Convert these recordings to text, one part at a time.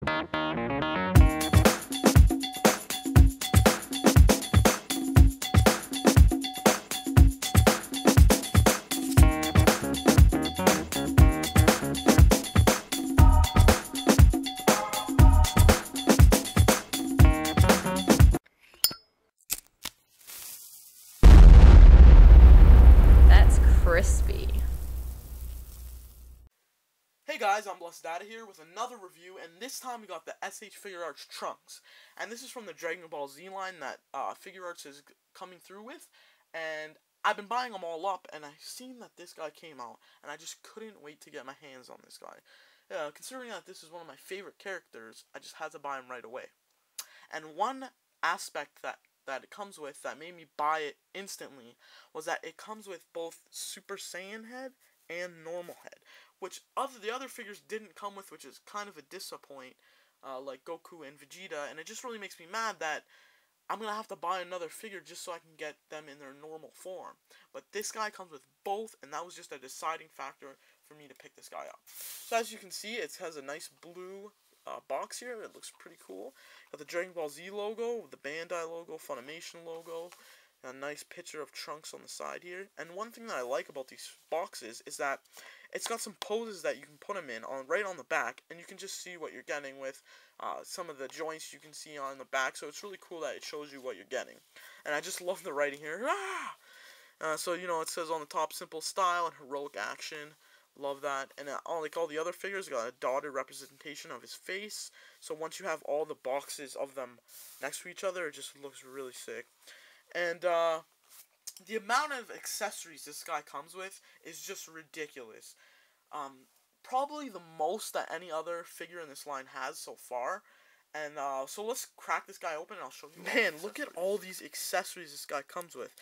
Crispy. Hey guys, I'm Blessed Data here with another review, and this time we got the S.H Figuarts TRUNKS. And this is from the Dragon Ball Z line that Figuarts is coming through with, and I've been buying them all up, and I've seen that this guy came out, and I just couldn't wait to get my hands on this guy. Considering that this is one of my favorite characters, I just had to buy him right away. And one aspect that it comes with that made me buy it instantly was that it comes with both Super Saiyan head and normal head, which the other figures didn't come with, which is kind of a disappoint, like Goku and Vegeta, and it just really makes me mad that I'm going to have to buy another figure just so I can get them in their normal form. But this guy comes with both, and that was just a deciding factor for me to pick this guy up. So as you can see, it has a nice blue box here. It looks pretty cool. Got the Dragon Ball Z logo, the Bandai logo, Funimation logo, and a nice picture of Trunks on the side here. And one thing that I like about these boxes is that it's got some poses that you can put them in right on the back, and you can just see what you're getting with some of the joints you can see on the back. So it's really cool that it shows you what you're getting. And I just love the writing here. So you know, it says on the top, simple style and heroic action. Love that. And like all the other figures, got a dotted representation of his face. So once you have all the boxes of them next to each other, it just looks really sick. And the amount of accessories this guy comes with is just ridiculous. Probably the most that any other figure in this line has so far. And so let's crack this guy open and I'll show you. Man, look at all these accessories this guy comes with.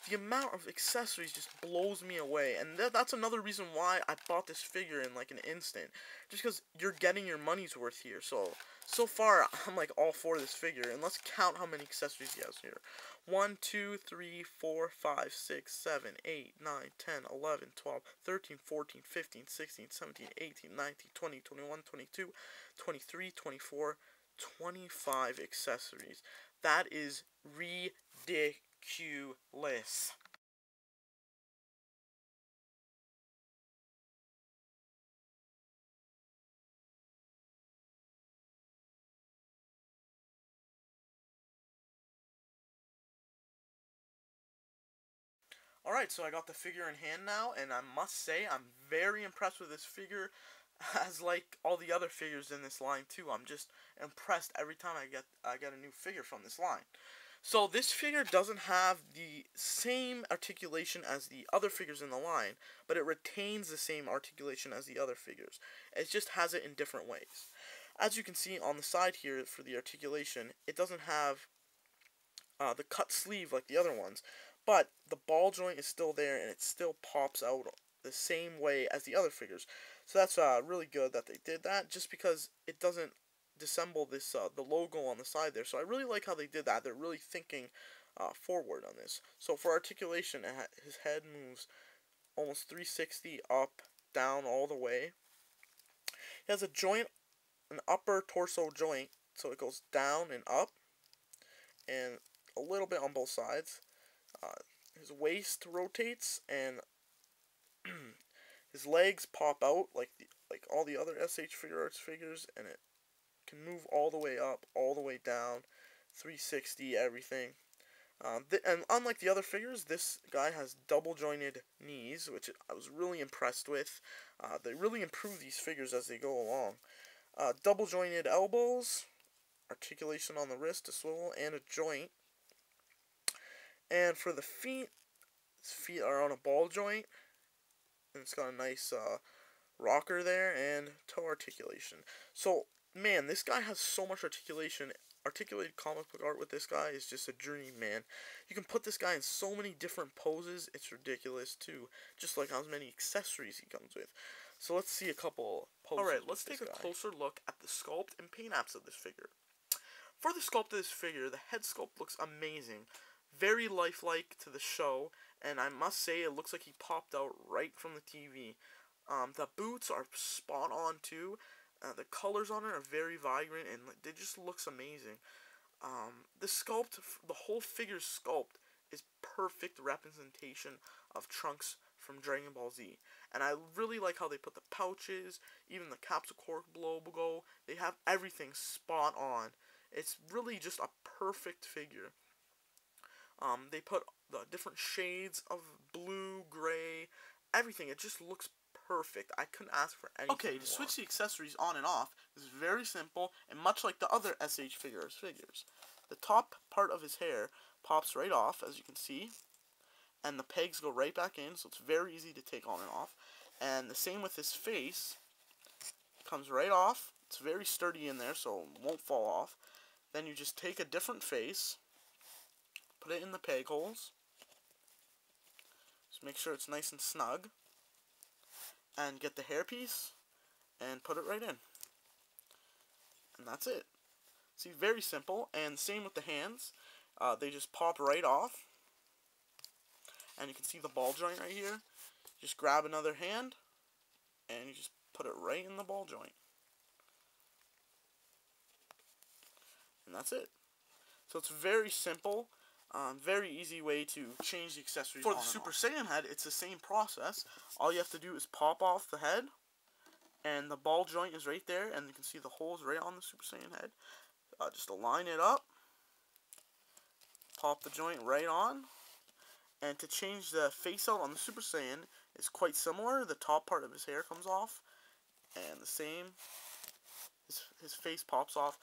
The amount of accessories just blows me away, and that's another reason why I bought this figure in like an instant, just because you're getting your money's worth here. So far I'm like all for this figure, and let's count how many accessories he has here. 1, 2, 3, 4, 5, 6, 7, 8, 9, 10, 11, 12, 13, 14, 15, 16, 17, 18, 19, 20, 21, 22, 23, 24, 25 accessories. That is ridiculous. Alright, so I got the figure in hand now, and I must say I'm very impressed with this figure, as like all the other figures in this line too. I'm just impressed every time I get a new figure from this line. So this figure doesn't have the same articulation as the other figures in the line, but it retains the same articulation as the other figures. It just has it in different ways. As you can see on the side here for the articulation, it doesn't have the cut sleeve like the other ones, but the ball joint is still there and it still pops out the same way as the other figures. So that's really good that they did that, just because it doesn't dissemble this the logo on the side there. So I really like how they did that. They're really thinking forward on this. So for articulation, his head moves almost 360 up, down, all the way. He has a joint, an upper torso joint, so it goes down and up, and a little bit on both sides. His waist rotates, and his legs pop out like all the other S.H Figuarts figures, and it can move all the way up, all the way down, 360, everything. And unlike the other figures, this guy has double jointed knees, which I was really impressed with. They really improve these figures as they go along. Double jointed elbows, articulation on the wrist to swivel, and a joint. And for the feet, his feet are on a ball joint, and it's got a nice rocker there, and toe articulation. So, man, this guy has so much articulation. Articulated comic book art with this guy is just a dream, man. You can put this guy in so many different poses, it's ridiculous, too. Just like how many accessories he comes with. So let's see a couple poses. Alright, let's take a closer look at the sculpt and paint apps of this figure. For the sculpt of this figure, the head sculpt looks amazing. Very lifelike to the show, and I must say it looks like he popped out right from the TV. The boots are spot on too. The colors on it are very vibrant, and it just looks amazing. The sculpt, the whole figure sculpt, is perfect representation of Trunks from Dragon Ball Z. And I really like how they put the pouches, even the Capsule Corp logo. They have everything spot on. It's really just a perfect figure. They put the different shades of blue, gray, everything. It just looks perfect. I couldn't ask for anything Okay, more. to switch the accessories on and off is very simple, and much like the other S.H Figuarts figures. The top part of his hair pops right off, as you can see, and the pegs go right back in, so it's very easy to take on and off. And the same with his face. Comes right off. It's very sturdy in there, so it won't fall off. Then you just take a different face, put it in the peg holes. Just make sure it's nice and snug. And get the hairpiece and put it right in. And that's it. See, very simple. And same with the hands. They just pop right off. And you can see the ball joint right here. Just grab another hand and you just put it right in the ball joint. And that's it. So it's very simple. Very easy way to change the accessories. For the Super Saiyan head, it's the same process. All you have to do is pop off the head, and the ball joint is right there, and you can see the holes right on the Super Saiyan head. Just align it up, pop the joint right on, and to change the face out on the Super Saiyan is quite similar. The top part of his hair comes off, and the same, his face pops off,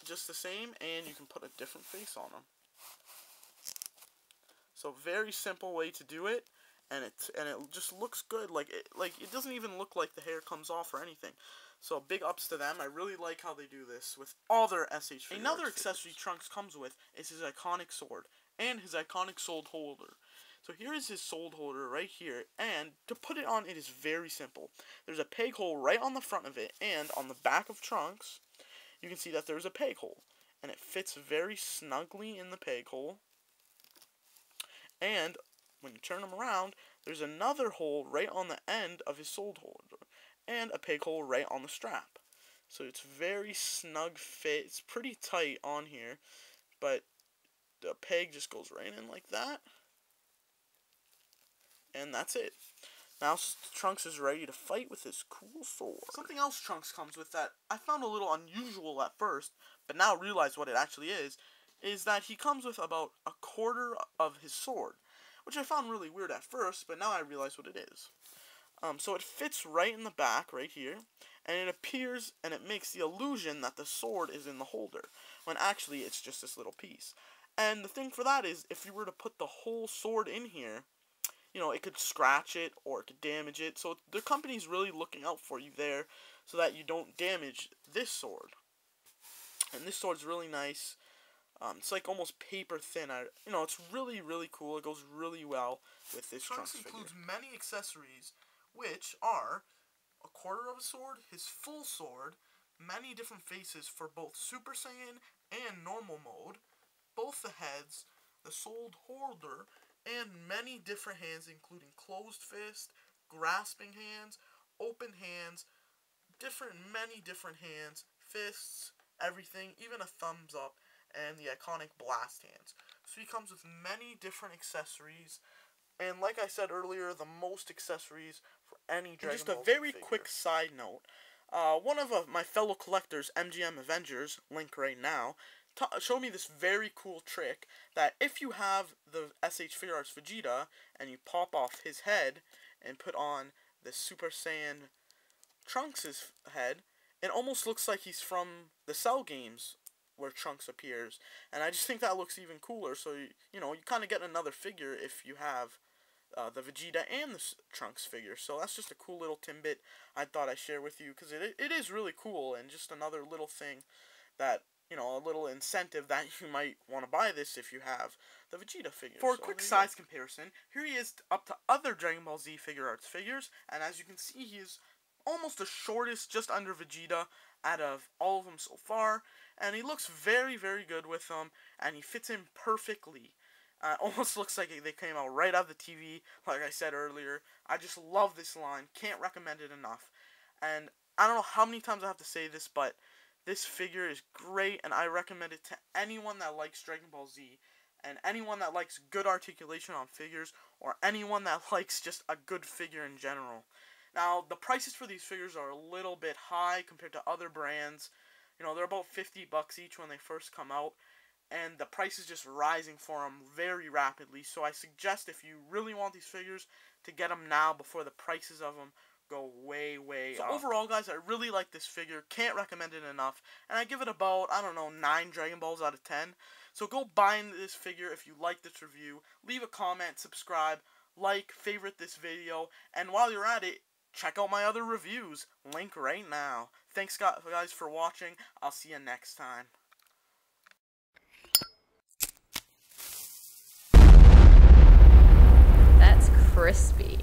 just the same, and you can put a different face on him. So very simple way to do it, and it just looks good. Like it doesn't even look like the hair comes off or anything. So big ups to them. I really like how they do this with all their S.H Figuarts. Another accessory Trunks comes with is his iconic sword and his iconic sword holder. So here is his sword holder right here, and to put it on, it is very simple. There's a peg hole right on the front of it, and on the back of Trunks, you can see that there's a peg hole, and it fits very snugly in the peg hole. And when you turn him around, there's another hole right on the end of his sword holder, and a peg hole right on the strap. So it's very snug fit. It's pretty tight on here, but the peg just goes right in like that. And that's it. Now Trunks is ready to fight with his cool sword. Something else Trunks comes with that I found a little unusual at first, but now realize what it actually is that he comes with about a quarter of his sword, which I found really weird at first, but now I realize what it is. So it fits right in the back, right here, and it appears and it makes the illusion that the sword is in the holder, when actually it's just this little piece. And the thing for that is, if you were to put the whole sword in here, you know, it could scratch it or it could damage it. So the company's really looking out for you there so that you don't damage this sword. And this sword's really nice. It's like almost paper thin. You know, it's really, really cool. It goes really well with this Trunks figure. Includes many accessories, which are a quarter of a sword, his full sword, many different faces for both Super Saiyan and normal mode, both the heads, the sword holder, and many different hands, including closed fist, grasping hands, open hands, many different hands, fists, everything, even a thumbs up, and the iconic blast hands. So he comes with many different accessories, and like I said earlier, the most accessories for any Dragon Ball Z figure. Just a very quick side note, one of my fellow collectors, MGM Avengers, link right now, showed me this very cool trick that if you have the S.H Figuarts Vegeta and you pop off his head and put on the Super Saiyan Trunks' head, it almost looks like he's from the Cell games where Trunks appears, and I just think that looks even cooler. So you know, you kind of get another figure if you have the Vegeta and the Trunks figure. So that's just a cool little tidbit I thought I'd share with you, because it is really cool, and just another little thing that, you know, a little incentive that you might want to buy this if you have the Vegeta figure. For a quick size comparison, here he is up to other Dragon Ball Z Figuarts figures, and as you can see, he is almost the shortest, just under Vegeta, out of all of them so far, and he looks very, very good with them, and he fits in perfectly. Almost looks like they came out right out of the TV, like I said earlier. I just love this line, can't recommend it enough. And I don't know how many times I have to say this, but this figure is great, and I recommend it to anyone that likes Dragon Ball Z, and anyone that likes good articulation on figures, or anyone that likes just a good figure in general. Now, the prices for these figures are a little bit high compared to other brands. You know, they're about $50 each when they first come out, and the price is just rising for them very rapidly. So I suggest, if you really want these figures, to get them now before the prices of them go way up. So overall, guys, I really like this figure. Can't recommend it enough. And I give it about, I don't know, 9 Dragon Balls out of 10. So go buy this figure if you like this review. Leave a comment, subscribe, like, favorite this video. And while you're at it, check out my other reviews. Link right now. Thanks, guys, for watching. I'll see you next time. That's crispy.